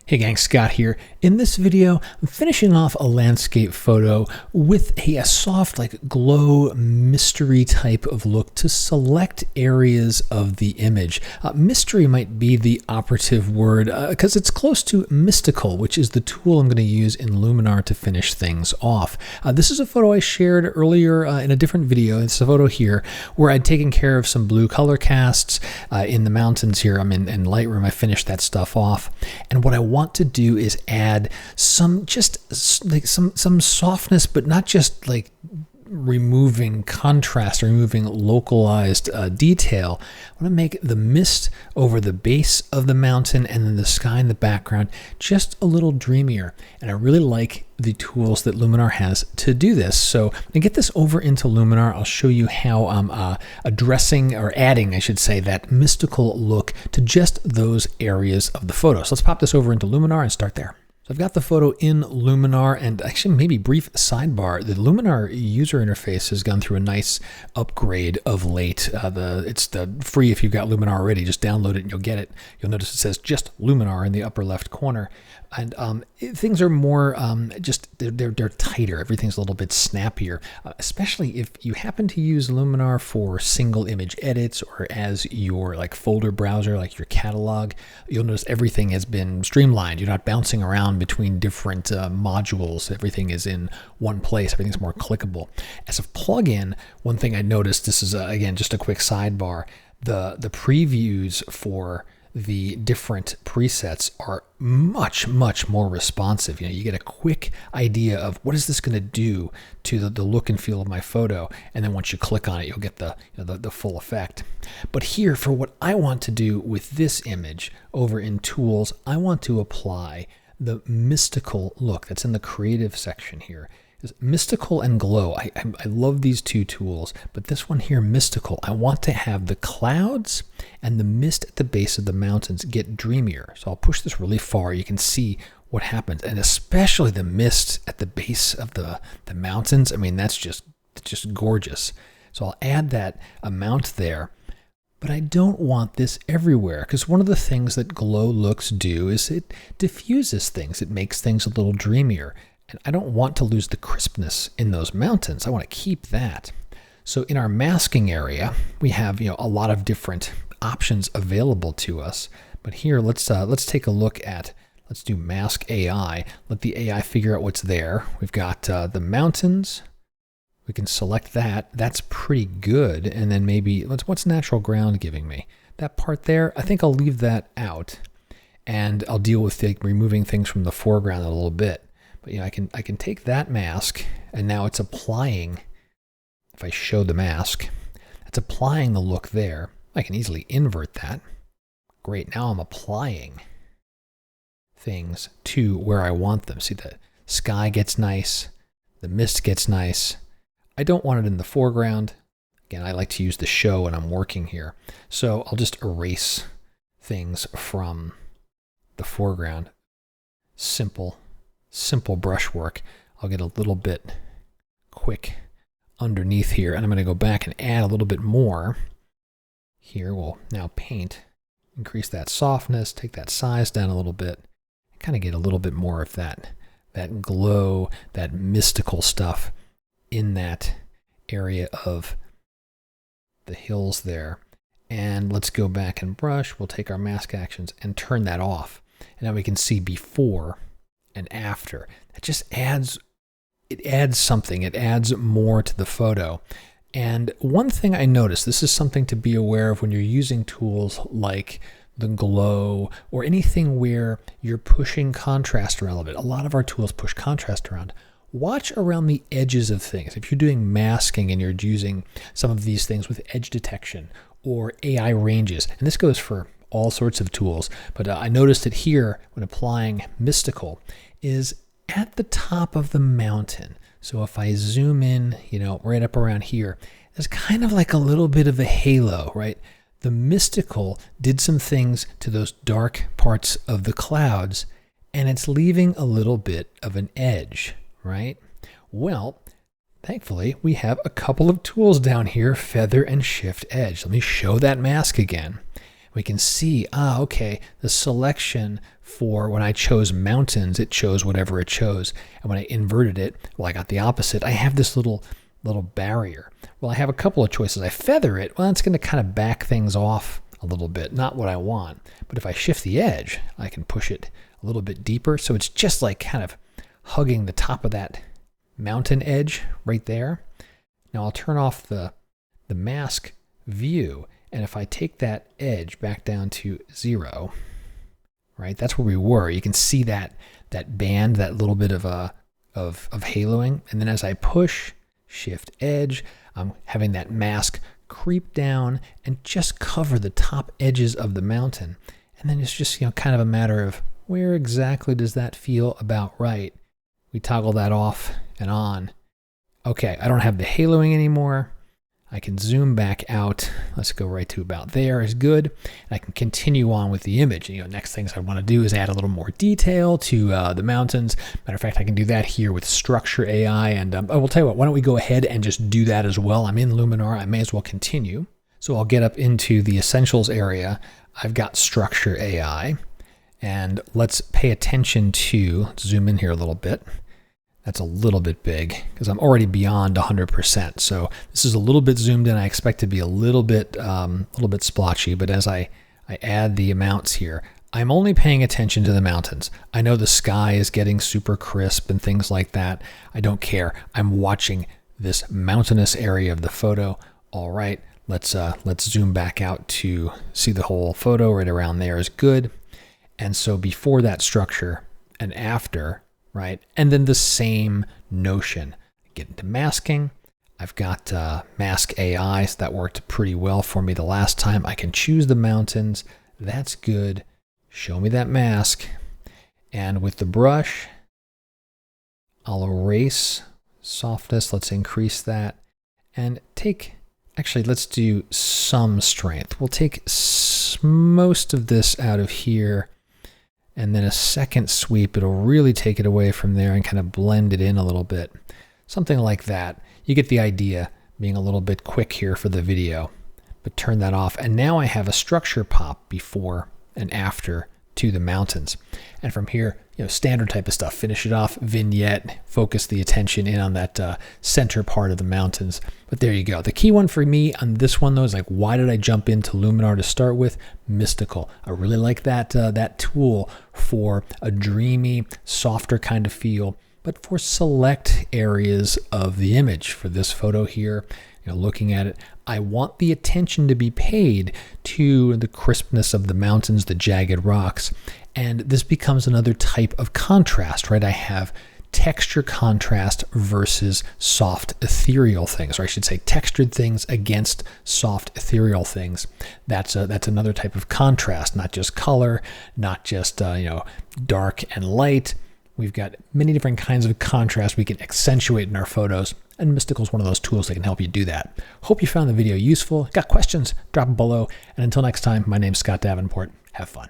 Hey gang, Scott here. In this video, I'm finishing off a landscape photo with a soft, glow mystery type of look to select areas of the image. Mystery might be the operative word because it's close to mystical, which is the tool I'm going to use in Luminar to finish things off. This is a photo I shared earlier in a different video. It's a photo here where I'd taken care of some blue color casts in the mountains here. I'm in Lightroom. I finished that stuff off. And what I want to do is add some softness, but not just like removing contrast or removing localized detail. I want to make the mist over the base of the mountain and then the sky in the background just a little dreamier. And I really like the tools that Luminar has to do this. So to get this over into Luminar, I'll show you how I'm addressing, or adding, I should say, that mystical look to just those areas of the photo. So let's pop this over into Luminar and start there. So I've got the photo in Luminar, and actually maybe brief sidebar, the Luminar user interface has gone through a nice upgrade of late. It's free if you've got Luminar already. Just download it and you'll get it. You'll notice it says just Luminar in the upper left corner. And things are more, they're tighter. Everything's a little bit snappier, especially if you happen to use Luminar for single image edits or as your folder browser, like your catalog. You'll notice everything has been streamlined. You're not bouncing around between different modules. Everything is in one place. Everything's more clickable. As a plugin, one thing I noticed, this is again just a quick sidebar, the previews for the different presets are much more responsive. You get a quick idea of what is this going to do to the look and feel of my photo, and then once you click on it, you'll get the full effect. But here, for what I want to do with this image over in Tools, I want to apply the mystical look that's in the creative section here. Mystical and glow. I love these two tools, but this one here, mystical, I want to have the clouds and the mist at the base of the mountains get dreamier. So I'll push this really far. You can see what happens, and especially the mist at the base of the mountains. I mean, that's just gorgeous. So I'll add that amount there. But I don't want this everywhere, because one of the things that glow looks do is it diffuses things. It makes things a little dreamier. And I don't want to lose the crispness in those mountains. I want to keep that. So in our masking area, we have a lot of different options available to us. But here, let's take a look at, let's do mask AI. Let the AI figure out what's there. We've got the mountains. We can select that. That's pretty good. And then maybe, what's natural ground giving me? That part there, I think I'll leave that out. And I'll deal with removing things from the foreground a little bit. But I can take that mask, and now it's applying, if I show the mask, it's applying the look there. I can easily invert that. Great, now I'm applying things to where I want them. See, the sky gets nice, the mist gets nice. I don't want it in the foreground. Again, I like to use the show when I'm working here. So I'll just erase things from the foreground. Simple brushwork. I'll get a little bit quick underneath here, and I'm going to go back and add a little bit more. Here we'll now paint, increase that softness, take that size down a little bit, kind of get a little bit more of that glow, that mystical stuff in that area of the hills there. And let's go back and brush. We'll take our mask actions and turn that off. And now we can see before and after. It just adds something. It adds more to the photo. And one thing I noticed, this is something to be aware of when you're using tools like the glow or anything where you're pushing contrast around a little bit. A lot of our tools push contrast around. Watch around the edges of things. If you're doing masking and you're using some of these things with edge detection or AI ranges, and this goes for all sorts of tools, but I noticed it here when applying mystical, is at the top of the mountain. So if I zoom in, right up around here, there's kind of like a little bit of a halo, right? The mystical did some things to those dark parts of the clouds, and it's leaving a little bit of an edge, right? Well, thankfully, we have a couple of tools down here, feather and shift edge. Let me show that mask again. We can see, okay, the selection for when I chose mountains, it chose whatever it chose. And when I inverted it, well, I got the opposite. I have this little barrier. Well, I have a couple of choices. I feather it. Well, that's going to kind of back things off a little bit. Not what I want. But if I shift the edge, I can push it a little bit deeper. So it's just like kind of hugging the top of that mountain edge right there. Now I'll turn off the mask view. And if I take that edge back down to 0, right, that's where we were. You can see that band, that little bit of haloing. And then as I push, shift edge, I'm having that mask creep down and just cover the top edges of the mountain. And then it's just, kind of a matter of where exactly does that feel about right. We toggle that off and on. Okay, I don't have the haloing anymore. I can zoom back out. Let's go right to about there is good. And I can continue on with the image. Next things I want to do is add a little more detail to the mountains. Matter of fact, I can do that here with Structure AI. And I will tell you what, why don't we go ahead and just do that as well. I'm in Luminar. I may as well continue. So I'll get up into the Essentials area. I've got Structure AI. And let's pay attention to, let's zoom in here a little bit. That's a little bit big because I'm already beyond 100%. So this is a little bit zoomed in. I expect to be a little bit splotchy, but as I add the amounts here, I'm only paying attention to the mountains. I know the sky is getting super crisp and things like that. I don't care. I'm watching this mountainous area of the photo. All right, let's zoom back out to see the whole photo. Right around there is good. And so before that structure and after, right? And then the same notion. Get into masking. I've got Mask AI, so that worked pretty well for me the last time. I can choose the mountains. That's good. Show me that mask. And with the brush, I'll erase softness. Let's increase that. And actually, let's do some strength. We'll take most of this out of here. And then a second sweep, it'll really take it away from there and kind of blend it in a little bit. Something like that. You get the idea, being a little bit quick here for the video. But turn that off. And now I have a structure pop before and after to the mountains. And from here, standard type of stuff. Finish it off, vignette, focus the attention in on that center part of the mountains. But there you go. The key one for me on this one though is like, why did I jump into Luminar to start with? Mystical. I really like that tool for a dreamy, softer kind of feel, but for select areas of the image. For this photo here, looking at it, I want the attention to be paid to the crispness of the mountains, the jagged rocks. And this becomes another type of contrast, right? I have texture contrast versus soft ethereal things, or I should say textured things against soft ethereal things. That's another type of contrast, not just color, not just dark and light. We've got many different kinds of contrast we can accentuate in our photos, and Mystical is one of those tools that can help you do that. Hope you found the video useful. Got questions? Drop them below. And until next time, my name's Scott Davenport. Have fun.